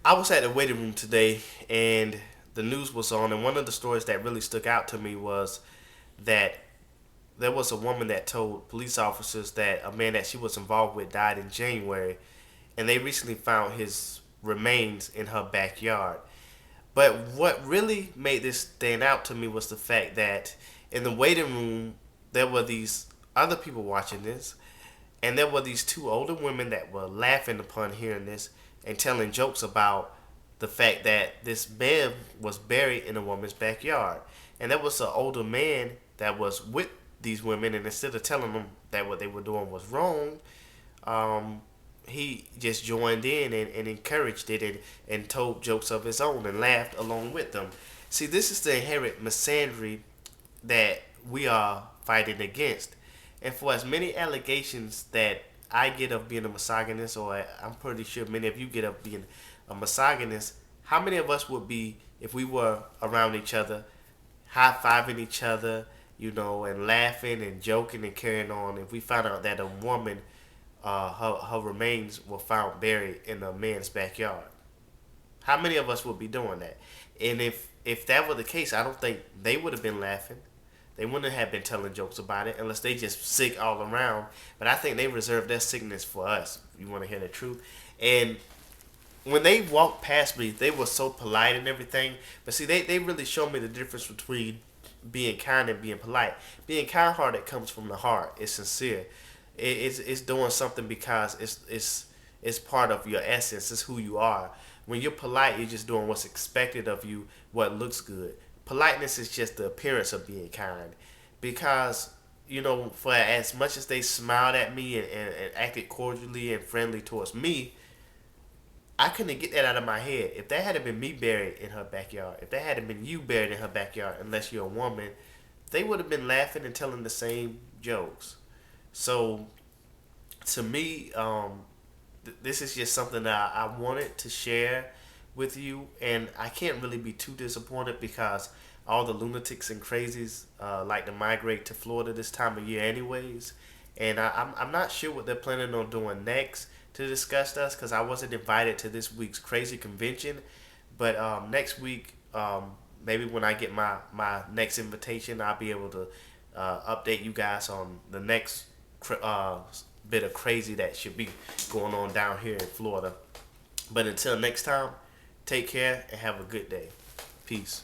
I was at the waiting room today, and the news was on, and one of the stories that really stuck out to me was that there was a woman that told police officers that a man that she was involved with died in January, and they recently found his remains in her backyard. But what really made this stand out to me was the fact that in the waiting room there were these other people watching this, and there were these two older women that were laughing upon hearing this and telling jokes about the fact that this man was buried in a woman's backyard. And there was an older man that was with these women, and instead of telling them that what they were doing was wrong, um, he just joined in and encouraged it and told jokes of his own and laughed along with them. See, this is the inherent misandry that we are fighting against. And for as many allegations that I get of being a misogynist, or I'm pretty sure many of you get of being a misogynist, how many of us would be, if we were around each other, high fiving each other, and laughing and joking and carrying on, if we found out that a woman, her remains were found buried in a man's backyard? How many of us would be doing that? And if that were the case, I don't think they would have been laughing. They wouldn't have been telling jokes about it unless they just sick all around. But I think they reserve their sickness for us. You want to hear the truth? And when they walked past me, they were so polite and everything. But see, they really showed me the difference between being kind and being polite. Being kind hearted comes from the heart. It's sincere. It's doing something because it's part of your essence. It's who you are. When you're polite, you're just doing what's expected of you, what looks good. Politeness is just the appearance of being kind. Because, for as much as they smiled at me and acted cordially and friendly towards me, I couldn't get that out of my head. If that had been me buried in her backyard, if that had been you buried in her backyard, unless you're a woman, they would have been laughing and telling the same jokes. So, to me, this is just something that I wanted to share with you, and I can't really be too disappointed because all the lunatics and crazies like to migrate to Florida this time of year, anyways. And I'm not sure what they're planning on doing next to discuss us because I wasn't invited to this week's crazy convention. But next week, maybe when I get my next invitation, I'll be able to update you guys on the next bit of crazy that should be going on down here in Florida. But until next time, take care and have a good day. Peace.